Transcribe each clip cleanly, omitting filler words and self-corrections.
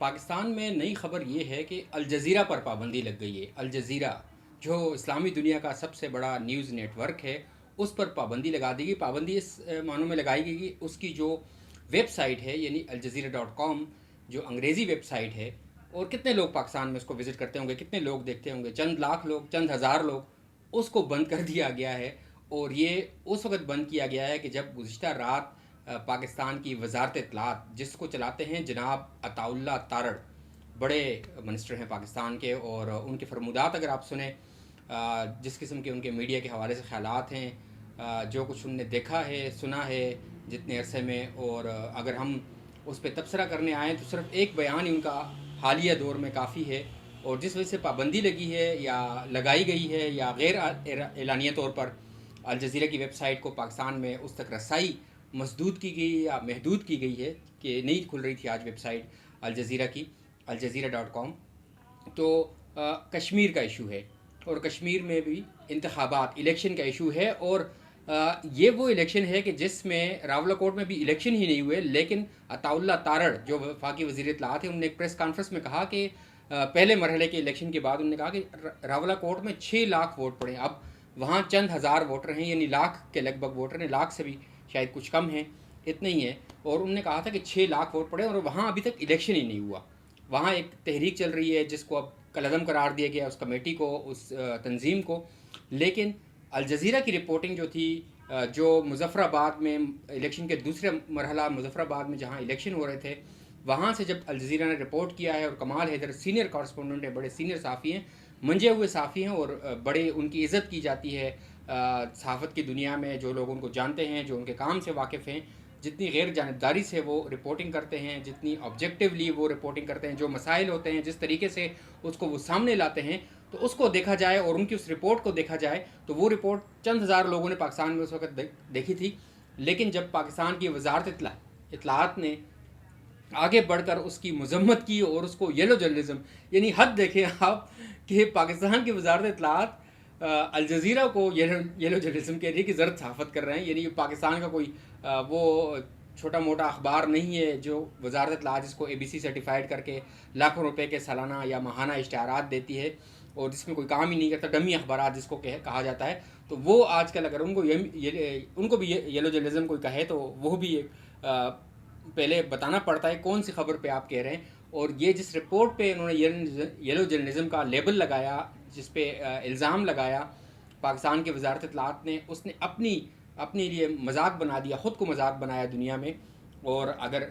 पाकिस्तान में नई खबर ये है कि अल जज़ीरा पर पाबंदी लग गई है। अल जज़ीरा जो इस्लामी दुनिया का सबसे बड़ा न्यूज़ नेटवर्क है, उस पर पाबंदी लगा दी गई। पाबंदी इस मानों में लगाई गई कि उसकी जो वेबसाइट है यानी aljazeera.com, जो अंग्रेज़ी वेबसाइट है, और कितने लोग पाकिस्तान में उसको विज़िट करते होंगे, कितने लोग देखते होंगे, चंद लाख लोग, चंद हज़ार लोग, उसको बंद कर दिया गया है। और ये उस वक्त बंद किया गया है कि जब गुज़िश्ता रात पाकिस्तान की वजारत इत्तलात, जिसको चलाते हैं जनाब अताउल्ला तारड़, बड़े मिनिस्टर हैं पाकिस्तान के, और उनके फरमूदात अगर आप सुने, जिस किस्म के उनके मीडिया के हवाले से ख्यालात हैं, जो कुछ उनने देखा है, सुना है जितने अरसे में, और अगर हम उस पर तबसरा करने आएँ तो सिर्फ एक बयान ही उनका हालिया दौर में काफ़ी है। और जिस वजह से पाबंदी लगी है या लगाई गई है या गैर एलानिया तौर पर अल जज़ीरा की वेबसाइट को पाकिस्तान में उस तक रसाई मसदूद की गई या महदूद की गई है कि नहीं खुल रही थी आज वेबसाइट अल जज़ीरा की, aljazeera.com। तो कश्मीर का इशू है, और कश्मीर में भी इंतखाबात, इलेक्शन का इशू है। और ये वो इलेक्शन है कि जिसमें रावलाकोट में भी इलेक्शन ही नहीं हुए, लेकिन अताउल्ला तारड़ जो वफाकी वज़ीर इत्तलाआत थे, उन्होंने एक प्रेस कॉन्फ्रेंस में कहा कि पहले मरहले के इलेक्शन के बाद उन्होंने कहा कि रावलाकोट में 6 लाख वोट पड़े, अब वहाँ चंद हज़ार वोटर हैं, यानी लाख के लगभग वोटर हैं, लाख से भी शायद कुछ कम हैं, इतने ही हैं। और उन्होंने कहा था कि 6 लाख वोट पड़े और वहाँ अभी तक इलेक्शन ही नहीं हुआ। वहाँ एक तहरीक चल रही है जिसको अब कलअदम करार दिया गया उस कमेटी को, उस तंजीम को। लेकिन अल जज़ीरा की रिपोर्टिंग जो थी, जो मुजफ्फराबाद में इलेक्शन के दूसरे मरहला, मुजफ्फराबाद में जहाँ इलेक्शन हो रहे थे, वहाँ से जब अल जज़ीरा ने रिपोर्ट किया है, और कमाल हैदर सीनियर कॉरस्पॉन्डेंट है, बड़े सीनियर साफ़ी हैं, मंजे हुए साफ़ी हैं, और बड़े उनकी इज़्ज़त की जाती है सहाफ़त की दुनिया में। जो लोग उनको जानते हैं, जो उनके काम से वाकिफ़ हैं, जितनी गैर जानिबदारी से वो रिपोर्टिंग करते हैं, जितनी ऑब्जेक्टिवली वो रिपोर्टिंग करते हैं, जो मसाइल होते हैं, जिस तरीके से उसको वो सामने लाते हैं, तो उसको देखा जाए और उनकी उस रिपोर्ट को देखा जाए तो वो रिपोर्ट चंद हज़ार लोगों ने पाकिस्तान में उस वक्त देखी थी। लेकिन जब पाकिस्तान की वजारत इत्तलाआत ने आगे बढ़कर उसकी मजम्मत की और उसको येलो जर्नलिज्म, यानी हद देखें आप कि पाकिस्तान की वजारत इत्तलाआत अल जज़ीरा को येलो जर्नलिज्म कह रही है कि ज़र्द सहाफ़त कर रहे हैं। यानी पाकिस्तान का कोई वो छोटा मोटा अखबार नहीं है जो वजारत इत्तलाआत जिसको ABC सर्टिफाइड करके लाखों रुपए के सालाना या माहाना इश्तिहारात देती है और जिसमें कोई काम ही नहीं करता, डमी अखबार जिसको कहा जाता है। तो वो आजकल अगर उनको भी येलो जर्नलिज्म कोई कहे तो वो भी एक पहले बताना पड़ता है कौन सी खबर पे आप कह रहे हैं। और ये जिस रिपोर्ट पे उन्होंने येलो जर्नलिज्म का लेबल लगाया, जिस पे इल्ज़ाम लगाया पाकिस्तान की वजारत इत्तलाआत ने, उसने अपने लिए मजाक बना दिया, ख़ुद को मजाक बनाया दुनिया में। और अगर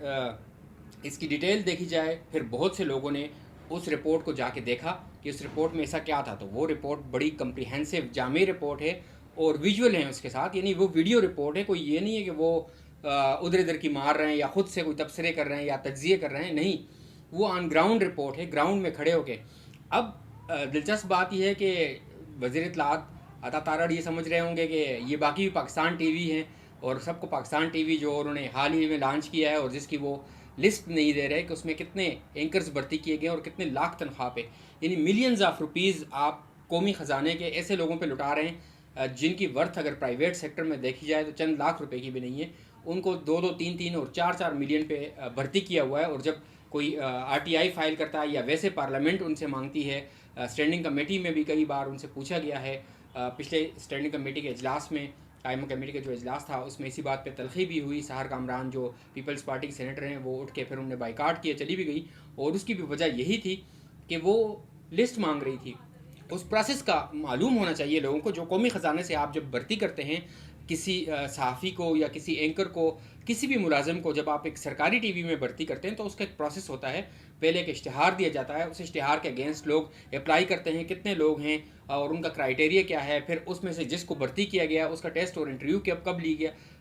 इसकी डिटेल देखी जाए, फिर बहुत से लोगों ने उस रिपोर्ट को जाके देखा कि उस रिपोर्ट में ऐसा क्या था। तो वो रिपोर्ट बड़ी कम्प्रीहेंसिव जामे रिपोर्ट है और विजुअल हैं उसके साथ, यानी वो वीडियो रिपोर्ट है। कोई ये नहीं है कि वो उधर इधर की मार रहे हैं या ख़ुद से कोई तबसरे कर रहे हैं या तज्जिए कर रहे हैं, नहीं, वो ऑन ग्राउंड रिपोर्ट है, ग्राउंड में खड़े होके। अब दिलचस्प बात यह है कि वज़ीर इत्तलाआत अता तारड़ ये समझ रहे होंगे कि ये बाकी भी पाकिस्तान टीवी हैं, और सबको पाकिस्तान टीवी जो उन्होंने हाल ही में लॉन्च किया है और जिसकी वो लिस्ट नहीं दे रहे कि उसमें कितने एंकर्स भर्ती किए गए और कितने लाख तनख्वाह पे, यानी मिलियंस ऑफ रुपीज़ आप कौमी ख़जाने के ऐसे लोगों पे लुटा रहे हैं जिनकी वर्थ अगर प्राइवेट सेक्टर में देखी जाए तो चंद लाख रुपए की भी नहीं है। उनको 2-2, 3-3 और 4-4 मिलियन पे भर्ती किया हुआ है। और जब कोई RTI फाइल करता है या वैसे पार्लियामेंट उनसे मांगती है, स्टैंडिंग कमेटी में भी कई बार उनसे पूछा गया है, पिछले स्टैंडिंग कमेटी के इजलास में, कायमा कमेटी का जो इजलास था उसमें इसी बात पे तलखी भी हुई। सहर कामरान जो पीपल्स पार्टी के सेनेटर हैं वो उठ के फिर उन्होंने बाइकाट किया, चली भी गई। और उसकी भी वजह यही थी कि वो लिस्ट मांग रही थी। उस प्रोसेस का मालूम होना चाहिए लोगों को। जो कौमी ख़जाने से आप जब भर्ती करते हैं किसी सहाफ़ी को या किसी एंकर को, किसी भी मुलाजिम को, जब आप एक सरकारी टीवी में भर्ती करते हैं तो उसका एक प्रोसेस होता है। पहले एक इश्तिहार दिया जाता है, उस इश्तिहार के अगेंस्ट लोग अप्लाई करते हैं, कितने लोग हैं और उनका क्राइटेरिया क्या है। फिर उसमें से जिसको भर्ती किया गया उसका टेस्ट और इंटरव्यू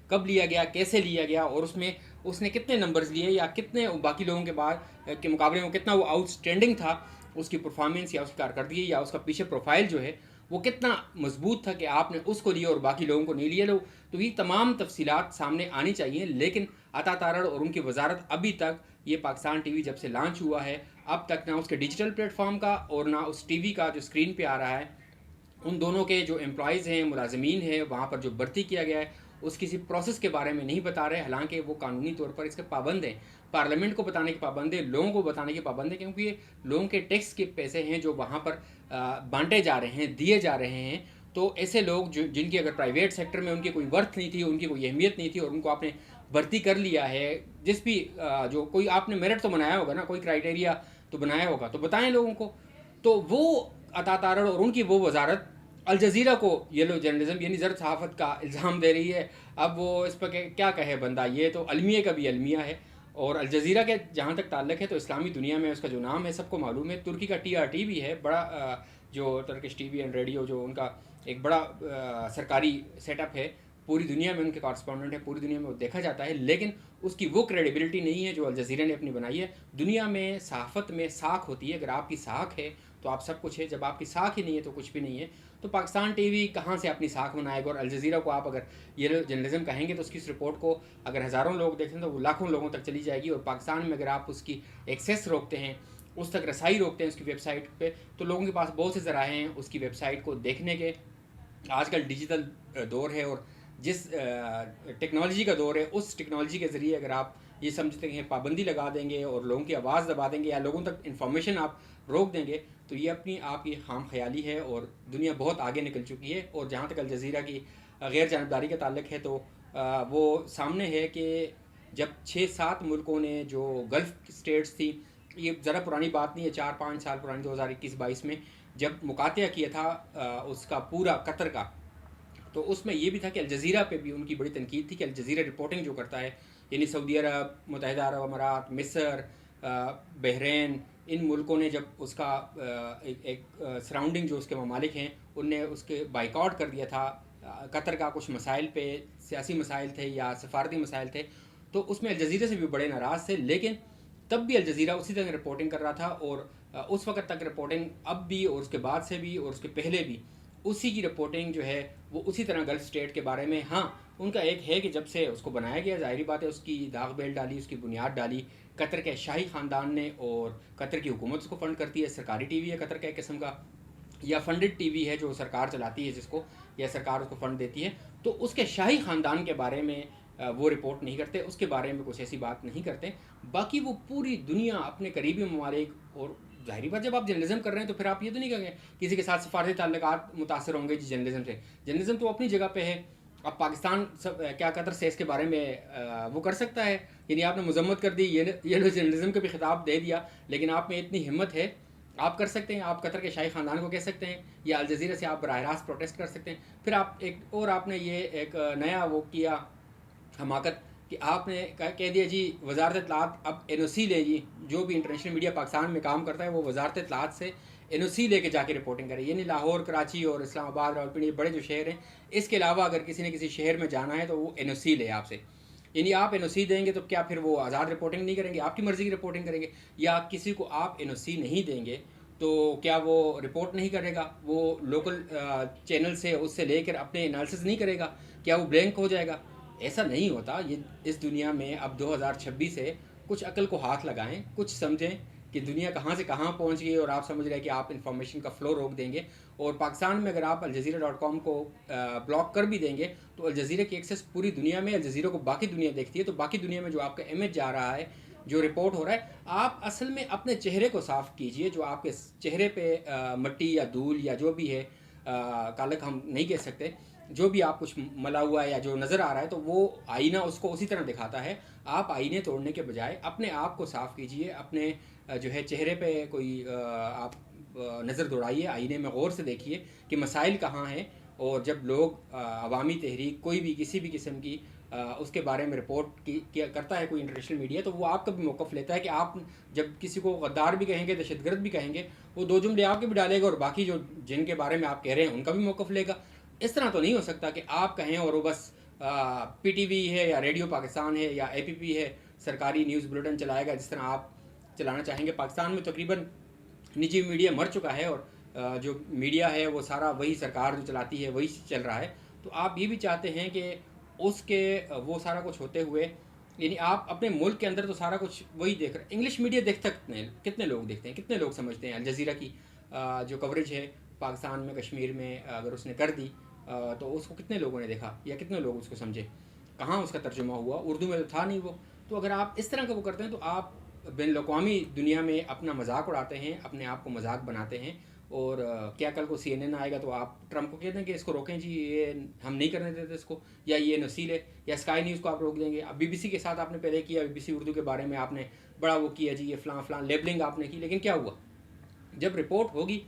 कब लिया गया, कैसे लिया गया, और उसमें उसने कितने नंबर्स लिए या कितने बाकी लोगों के बाद के मुकाबले में कितना वो आउटस्टैंडिंग था, उसकी परफॉर्मेंस या उसकी कारकर्दगी या उसका पीछे प्रोफाइल जो है वो कितना मजबूत था कि आपने उसको लिया और बाकी लोगों को नहीं लिया। लो तो ये तमाम तफसीलात सामने आनी चाहिए। लेकिन अता तारड़ और उनकी वजारत अभी तक, ये पाकिस्तान टीवी जब से लॉन्च हुआ है अब तक, ना उसके डिजिटल प्लेटफॉर्म का और ना उस टीवी का जो स्क्रीन पे आ रहा है, उन दोनों के जो एम्प्लॉयज़ हैं, मुलाजमीन हैं, वहाँ पर जो भर्ती किया गया है, اس کسی پروسیس کے بارے میں نہیں بتا رہے، حالانکہ وہ قانونی طور پر اس کے پابند ہیں، پارلیمنٹ کو بتانے کے پابند ہیں، لوگوں کو بتانے کے پابند ہیں، کیونکہ یہ لوگوں کے ٹیکس کے پیسے ہیں جو وہاں پر بانٹے جا رہے ہیں، دیے جا رہے ہیں۔ تو ایسے لوگ جن کی اگر پرائیویٹ سیکٹر میں ان کی کوئی ورتھ نہیں تھی، ان کی کوئی اہمیت نہیں تھی، اور ان کو آپ نے بھرتی کر لیا ہے، جس بھی جو کوئی آپ نے میرٹ تو بنایا ہوگا نا، کوئی کرائٹیریا تو بنایا ہوگا، تو بتائیں لوگوں کو۔ تو وہ عطا تارڑ اور ان کی وہ وزارت الجزیرہ کو یلو جرنلزم یعنی زرد صحافت کا الزام دے رہی ہے۔ اب وہ اس پہ کیا کہے بندہ، یہ تو المیہ کا بھی المیہ ہے۔ اور الجزیرہ کے جہاں تک تعلق ہے تو اسلامی دنیا میں اس کا جو نام ہے سب کو معلوم ہے، ترکی کا TRT بھی ہے، بڑا جو Turkish T V and radio جو ان کا ایک بڑا سرکاری سیٹ اپ ہے، پوری دنیا میں ان کے کارسپونڈنٹ ہے، پوری دنیا میں وہ دیکھا جاتا ہے، لیکن اس کی وہ کریڈیبلٹی نہیں ہے جو الجزیرہ نے اپنی بنائی ہے۔ دنیا میں صحافت میں ساکھ ہوتی ہے، اگر آپ کی ساکھ ہے تو آپ سب کچھ ہے، جب آپ کی ساکھ ہی نہیں ہے تو کچھ بھی نہیں ہے۔ تو پاکستان ٹی وی کہاں سے اپنی ساکھ بنائے گا؟ اور الجزیرہ کو آپ اگر یہ جرنلزم کہیں گے تو اس کی اس رپورٹ کو اگر ہزاروں لوگ دیکھیں تو وہ لاکھوں لوگوں تک چلی جائے گی، اور پاکستان میں اگر آپ اس کی ایکسیس روکتے ہیں، اس تک رسائی روکتے ہیں اس کی ویب سائٹ پہ، تو لوگوں کے پاس بہت سے ذرائع ہیں اس کی ویب سائٹ کو دیکھنے کے۔ آج کل ڈیجیٹل دور ہے، اور جس ٹیکنالوجی کا دور ہے، اس ٹیکنالوجی کے ذریعے اگر آپ یہ سمجھتے ہیں پابندی لگا دیں گے اور لوگوں کی آواز دبا دیں گے یا لوگوں تک انفارمیشن آپ روک دیں گے، تو یہ اپنی آپ کی خام خیالی ہے، اور دنیا بہت آگے نکل چکی ہے۔ اور جہاں تک الجزیرہ کی غیر جانبداری کا تعلق ہے تو وہ سامنے ہے کہ جب 6-7 ملکوں نے جو گلف اسٹیٹس تھی، یہ ذرا پرانی بات نہیں ہے، 4-5 سال پرانی، 2021-22 میں جب مقاطعہ کیا تھا اس کا پورا قطر کا، تو اس میں یہ بھی تھا کہ الجزیرہ پہ بھی ان کی بڑی تنقید تھی کہ الجزیرہ رپورٹنگ جو کرتا ہے، یعنی سعودی عرب، متحدہ عرب امارات، مصر، بحرین، ان ملکوں نے جب اس کا ایک سراؤنڈنگ جو اس کے ممالک ہیں ان نے اس کے بائیکاٹ کر دیا تھا قطر کا، کچھ مسائل پہ، سیاسی مسائل تھے یا سفارتی مسائل تھے، تو اس میں الجزیرہ سے بھی بڑے ناراض تھے، لیکن تب بھی الجزیرہ اسی طرح رپورٹنگ کر رہا تھا، اور اس وقت تک رپورٹنگ اب بھی اور اس کے بعد سے بھی اور اس کے پہلے بھی اسی کی رپورٹنگ جو ہے وہ اسی طرح گلف اسٹیٹ کے بارے میں۔ ہاں ان کا ایک ہے کہ جب سے اس کو بنایا گیا، ظاہری بات ہے اس کی داغ بیل ڈالی، اس کی بنیاد ڈالی قطر کے شاہی خاندان نے، اور قطر کی حکومت اس کو فنڈ کرتی ہے، سرکاری ٹی وی ہے قطر کا ایک قسم کا، یا فنڈڈ ٹی وی ہے جو سرکار چلاتی ہے جس کو، یا سرکار اس کو فنڈ دیتی ہے، تو اس کے شاہی خاندان کے بارے میں وہ رپورٹ نہیں کرتے، اس کے بارے میں کچھ ایسی بات نہیں کرتے۔ باقی وہ پوری دنیا، اپنے قریبی ممالک، اور ظاہری بات جب آپ جرنلزم کر رہے ہیں تو پھر آپ یہ تو نہیں کہیں گے کسی کے ساتھ سفارتی تعلقات متاثر ہوں گے جی جرنلزم سے، جرنلزم تو اپنی جگہ پہ ہے۔ اب پاکستان کیا قطر سے اس کے بارے میں وہ کر سکتا ہے؟ یعنی آپ نے مذمت کر دی، یہ لو جرنلزم کا بھی خطاب دے دیا، لیکن آپ میں اتنی ہمت ہے آپ کر سکتے ہیں، آپ قطر کے شاہی خاندان کو کہہ سکتے ہیں، یا الجزیرہ سے آپ براہ راست پروٹیسٹ کر سکتے ہیں۔ پھر آپ ایک اور آپ نے یہ ایک نیا وہ کیا حماقت کہ آپ نے کہہ دیا جی وزارت اطلاعات اب NOC لے، جی جو بھی انٹرنیشنل میڈیا پاکستان میں کام کرتا ہے وہ وزارت اطلاعات سے NOC لے کے جا کے رپورٹنگ کرے، یعنی لاہور، کراچی اور اسلام آباد، راولپنڈی بڑے جو شہر ہیں، اس کے علاوہ اگر کسی نے کسی شہر میں جانا ہے تو وہ NOC لے آپ سے، یعنی آپ NOC دیں گے تو کیا پھر وہ آزاد رپورٹنگ نہیں کریں گے، آپ کی مرضی کی رپورٹنگ کریں گے؟ یا کسی کو آپ NOC نہیں دیں گے تو کیا وہ رپورٹ نہیں کرے گا، وہ لوکل چینل سے اس سے لے کر اپنے انالیسس نہیں کرے گا، کیا وہ بلینک ہو جائے گا؟ ایسا نہیں ہوتا۔ یہ اس دنیا میں اب 2026 ہے، کچھ عقل کو ہاتھ لگائیں، کچھ سمجھیں کہ دنیا کہاں سے کہاں پہنچ گئی، اور آپ سمجھ رہے ہیں کہ آپ انفارمیشن کا فلو روک دیں گے۔ اور پاکستان میں اگر آپ الجزیرہ.com کو بلاک کر بھی دیں گے تو الجزیرہ کی ایکسیس پوری دنیا میں، الجزیرہ کو باقی دنیا دیکھتی ہے، تو باقی دنیا میں جو آپ کا امیج جا رہا ہے، جو رپورٹ ہو رہا ہے، آپ اصل میں اپنے چہرے کو صاف کیجئے، جو آپ کے چہرے پہ مٹی یا دھول یا جو بھی ہے، کالک ہم نہیں کہہ سکتے، جو بھی آپ کچھ ملا ہوا ہے یا جو نظر آ رہا ہے، تو وہ آئینہ اس کو اسی طرح دکھاتا ہے۔ آپ آئینے توڑنے کے بجائے اپنے آپ کو صاف کیجئے، اپنے جو ہے چہرے پہ کوئی آپ نظر دوڑائیے، آئینے میں غور سے دیکھیے کہ مسائل کہاں ہیں، اور جب لوگ عوامی تحریک کوئی بھی کسی بھی قسم کی اس کے بارے میں رپورٹ کرتا ہے کوئی انٹرنیشنل میڈیا، تو وہ آپ کا بھی موقف لیتا ہے کہ آپ جب کسی کو غدار بھی کہیں گے، دہشت گرد بھی کہیں گے، وہ 2 جملے آپ کے بھی ڈالے گا، اور باقی جو جن کے بارے میں آپ کہہ رہے ہیں ان کا بھی موقف لے گا۔ اس طرح تو نہیں ہو سکتا کہ آپ کہیں اور وہ بس PTV ہے یا ریڈیو پاکستان ہے یا APP ہے، سرکاری نیوز بلیٹن چلائے گا جس طرح آپ چلانا چاہیں گے۔ پاکستان میں تقریباً نجی میڈیا مر چکا ہے، اور جو میڈیا ہے وہ سارا وہی سرکار جو چلاتی ہے وہی چل رہا ہے۔ تو آپ یہ بھی چاہتے ہیں کہ اس کے وہ سارا کچھ ہوتے ہوئے، یعنی آپ اپنے ملک کے اندر تو سارا کچھ وہی دیکھ رہے ہیں۔ انگلش میڈیا دیکھتے کتنے لوگ دیکھتے ہیں، کتنے لوگ سمجھتے ہیں الجزیرہ کی جو کوریج ہے پاکستان میں، کشمیر میں اگر اس نے کر دی तो उसको कितने लोगों ने देखा या कितने लोग उसको समझे, कहाँ उसका तर्जुमा हुआ, उर्दू में तो था नहीं वो। तो अगर आप इस तरह का वो करते हैं तो आप बैन अवी दुनिया में अपना मजाक उड़ाते हैं, अपने आप को मजाक बनाते हैं। और क्या कल को CNN आएगा तो आप ट्रंप को कह दें कि इसको रोकें जी, ये हम नहीं करने देते इसको, या ये नसील है, या स्काई न्यूज़ को आप रोक देंगे। अब BBC के साथ आपने पहले किया, BBC उर्दू के बारे में आपने बड़ा वो किया जी, ये फ़लाँ फ़लाँ लेबलिंग आपने की, लेकिन क्या हुआ? जब रिपोर्ट होगी,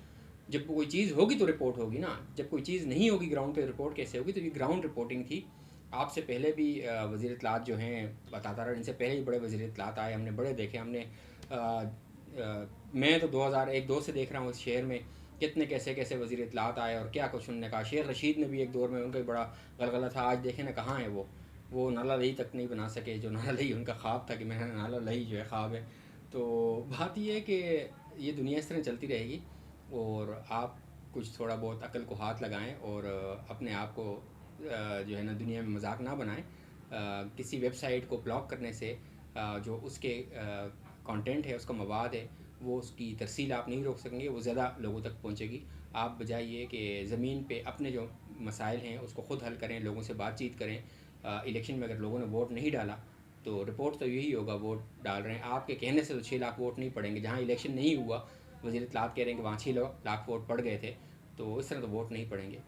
जब कोई चीज़ होगी तो रिपोर्ट होगी ना। जब कोई चीज़ नहीं होगी ग्राउंड पे, रिपोर्ट कैसे होगी? तो ये ग्राउंड रिपोर्टिंग थी। आपसे पहले भी वज़ीर इत्तलात जो हैं बताता रहा, इनसे पहले भी बड़े वज़ीर इत्तलात आए, हमने बड़े देखे। हमने मैं तो 2001-2 से देख रहा हूँ इस शहर में कितने कैसे कैसे वज़ीर इत्तलात आए और क्या कुछ उन्होंने कहा। शेख रशीद ने भी एक दौर में, उनका बड़ा गलगला था। आज देखें ना कहाँ है वो नाला लही तक नहीं बना सके, जो नाला लही उनका ख्वाब था कि मेरा नाला लही जो है ख्वाब है। तो बात ये है कि ये दुनिया इस तरह चलती रहेगी, और आप कुछ थोड़ा बहुत अक्ल को हाथ लगाएं और अपने आप को जो है ना दुनिया में मजाक ना बनाएं। किसी वेबसाइट को ब्लॉक करने से जो उसके कंटेंट है, उसका मवाद है, वो उसकी तरसील आप नहीं रोक सकेंगे, वो ज़्यादा लोगों तक पहुंचेगी। आप बजाय ये कि ज़मीन पे अपने जो मसाइल हैं उसको ख़ुद हल करें, लोगों से बातचीत करें। इलेक्शन में अगर लोगों ने वोट नहीं डाला तो रिपोर्ट तो यही होगा वोट डाल रहे हैं। आपके कहने से तो 6 लाख वोट नहीं पड़ेंगे। जहाँ इलेक्शन नहीं हुआ, वज़ीर इत्तलात कह रहे हैं कि वहाँ 6 लाख वोट पड़ गए थे, तो इस तरह तो वोट नहीं पड़ेंगे।